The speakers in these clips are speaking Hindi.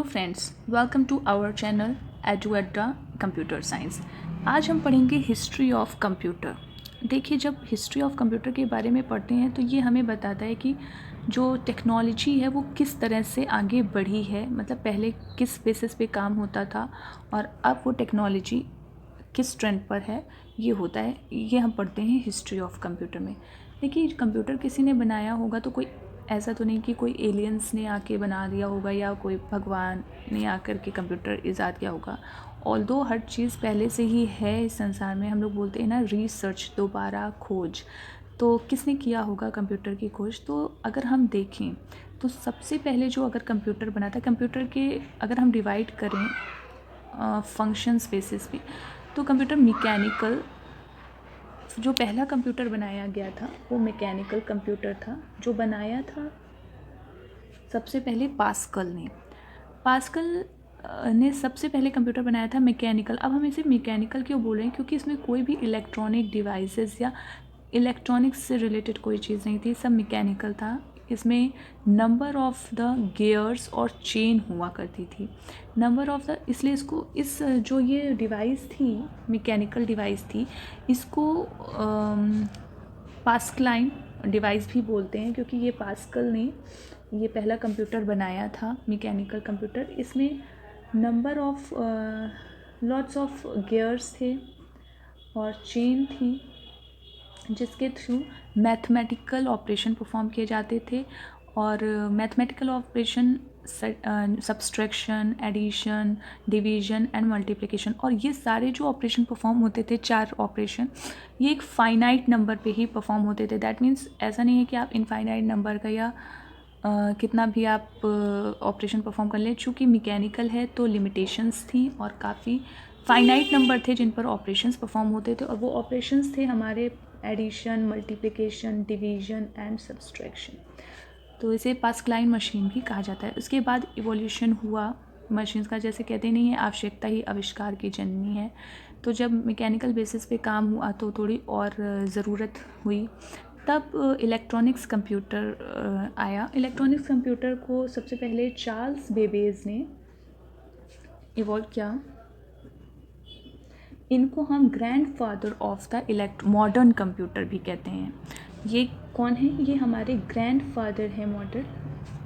Friends, welcome to our channel Eduedra computer science. आज हम पढ़ेंगे हिस्ट्री ऑफ कंप्यूटर। देखिए, जब हिस्ट्री ऑफ कंप्यूटर के बारे में पढ़ते हैं तो ये हमें बताता है कि जो टेक्नोलॉजी है वो किस तरह से आगे बढ़ी है, मतलब पहले किस बेसिस पे काम होता था और अब वो टेक्नोलॉजी किस ट्रेंड पर है, ये होता है। ये हम पढ़ते हैं हिस्ट्री ऑफ कंप्यूटर में। देखिए, कंप्यूटर किसी ने बनाया होगा तो कोई ऐसा तो नहीं कि कोई एलियंस ने आके बना दिया होगा या कोई भगवान ने आकर के कंप्यूटर ईजाद किया होगा। ऑल्दो हर चीज़ पहले से ही है इस संसार में। हम लोग बोलते हैं ना, रिसर्च, दोबारा खोज। तो किसने किया होगा कंप्यूटर की खोज? तो अगर हम देखें तो सबसे पहले जो अगर कंप्यूटर बना था, कंप्यूटर के अगर हम डिवाइड करें फंक्शंस बेसिस पे, तो कंप्यूटर मैकेनिकल, जो पहला कंप्यूटर बनाया गया था वो मैकेनिकल कंप्यूटर था। जो बनाया था सबसे पहले पास्कल ने सबसे पहले कंप्यूटर बनाया था मैकेनिकल। अब हम इसे मैकेनिकल क्यों बोल रहे हैं? क्योंकि इसमें कोई भी इलेक्ट्रॉनिक डिवाइसेस या इलेक्ट्रॉनिक्स से रिलेटेड कोई चीज़ नहीं थी, सब मैकेनिकल था। इसमें नंबर ऑफ़ द गियर्स और चेन हुआ करती थी, नंबर ऑफ़ द, इसलिए इसको जो ये डिवाइस थी, मैकेनिकल डिवाइस थी, इसको पास्कलाइन डिवाइस भी बोलते हैं, क्योंकि ये पास्कल ने ये पहला कंप्यूटर बनाया था, मैकेनिकल कंप्यूटर। इसमें number of lots of gears थे और चेन थी, जिसके थ्रू मैथमेटिकल ऑपरेशन परफॉर्म किए जाते थे। और mathematical operation subtraction, addition, division and multiplication, और ये सारे जो ऑपरेशन परफॉर्म होते थे, 4 ऑपरेशन, ये एक फाइनाइट नंबर पे ही परफॉर्म होते थे। दैट मीन्स ऐसा नहीं है कि आप इनफाइनाइट नंबर का या कितना भी आप ऑपरेशन परफॉर्म कर लें। चूँकि मैकेनिकल है तो लिमिटेशंस थी और काफ़ी फाइनाइट नंबर थे जिन पर ऑपरेशंस परफॉर्म होते थे, और वो ऑपरेशंस थे हमारे addition, multiplication, division and subtraction. तो इसे पास्कलाइन मशीन भी कहा जाता है। उसके बाद इवोल्यूशन हुआ मशीन्स का। जैसे कहते नहीं है, आवश्यकता ही आविष्कार की जननी है। तो जब मैकेनिकल बेसिस पे काम हुआ तो थोड़ी और ज़रूरत हुई, तब इलेक्ट्रॉनिक्स कंप्यूटर आया। इलेक्ट्रॉनिक्स कंप्यूटर को सबसे पहले चार्ल्स बेबेज ने इवॉल्व किया। इनको हम grandfather of the modern computer भी कहते हैं। ये कौन है? ये हमारे ग्रैंडफादर हैं,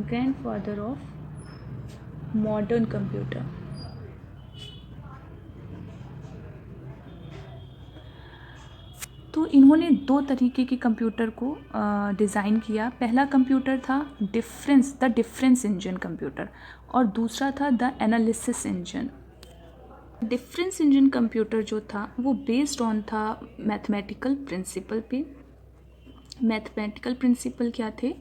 ग्रैंडफादर ऑफ मॉडर्न कंप्यूटर। तो इन्होंने 2 तरीके के कंप्यूटर को डिज़ाइन किया। पहला कंप्यूटर था द डिफरेंस इंजन कंप्यूटर, और दूसरा था the analysis engine. Difference engine computer जो था वो बेस्ड ऑन था मैथमेटिकल प्रिंसिपल पे। मैथमेटिकल प्रिंसिपल क्या थे?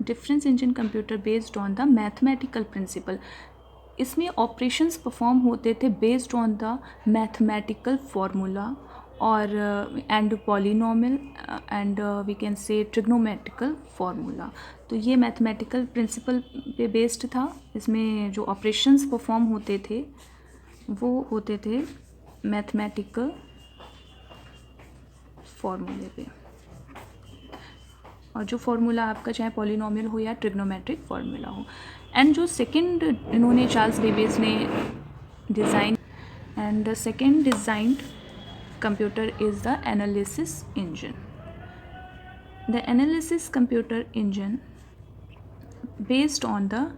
Difference engine computer based on the mathematical principle. इसमें ऑपरेशंस परफॉर्म होते थे based on the mathematical formula और and polynomial and we can say trigonometrical formula. तो ये मैथमेटिकल प्रिंसिपल पे बेस्ड था। इसमें जो ऑपरेशंस परफॉर्म होते थे वो होते थे मैथमेटिकल फार्मूले पे, और जो फार्मूला आपका चाहे पॉलिनोमियल हो या ट्रिग्नोमेट्रिक फार्मूला हो। एंड जो सेकंड इन्होंने चार्ल्स बेबेज ने design, and the second designed computer is the analysis engine. The analysis computer engine based on the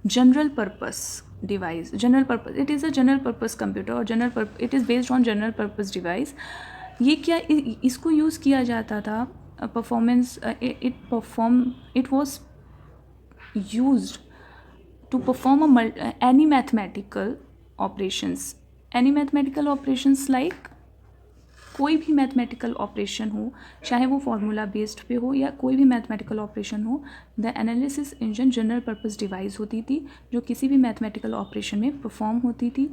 general purpose device, general purpose, it is a general purpose computer, और it is based on general purpose device। ये क्या इसको यूज़ किया जाता था performance, it was used to perform any mathematical operations like कोई भी मैथमेटिकल ऑपरेशन हो, चाहे वो फार्मूला बेस्ड पे हो या कोई भी मैथमेटिकल ऑपरेशन हो। The analysis engine general purpose device होती थी जो किसी भी मैथमेटिकल ऑपरेशन में परफॉर्म होती थी।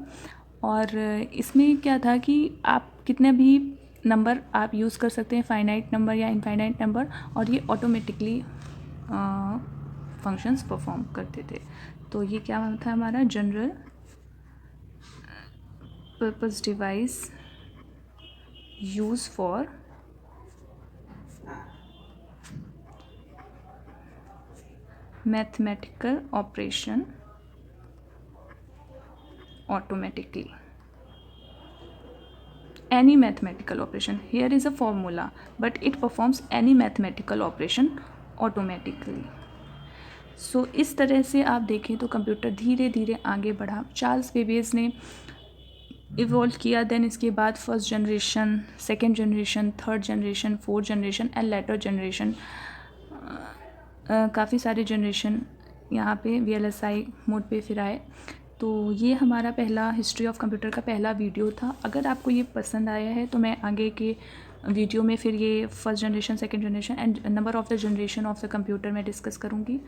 और इसमें क्या था कि आप कितने भी नंबर आप यूज़ कर सकते हैं, फाइनाइट नंबर या इनफाइनाइट नंबर, और ये ऑटोमेटिकली फंक्शंस परफॉर्म करते थे। तो ये क्या था? हमारा general purpose device use for mathematical operation automatically. Any mathematical operation, here is a formula, but it performs any mathematical operation automatically. सो इस तरह से आप देखें तो कंप्यूटर धीरे धीरे आगे बढ़ा. चार्ल्स बेबेज ने इवॉल्व किया, देन इसके बाद first generation, second generation, third generation, fourth generation and later generation, काफ़ी सारे जनरेशन यहाँ पे VLSI मोड पे फिर आए. तो ये हमारा पहला हिस्ट्री ऑफ कंप्यूटर का पहला वीडियो था. अगर आपको ये पसंद आया है तो मैं आगे के वीडियो में फिर ये first generation, second generation and number of the generation of the computer में डिस्कस करूँगी.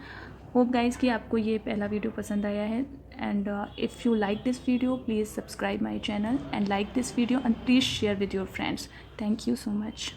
होप गाइज़ कि आपको ये पहला वीडियो पसंद आया है. And if you like this video please subscribe my channel and like this video and please share with your friends. Thank you so much.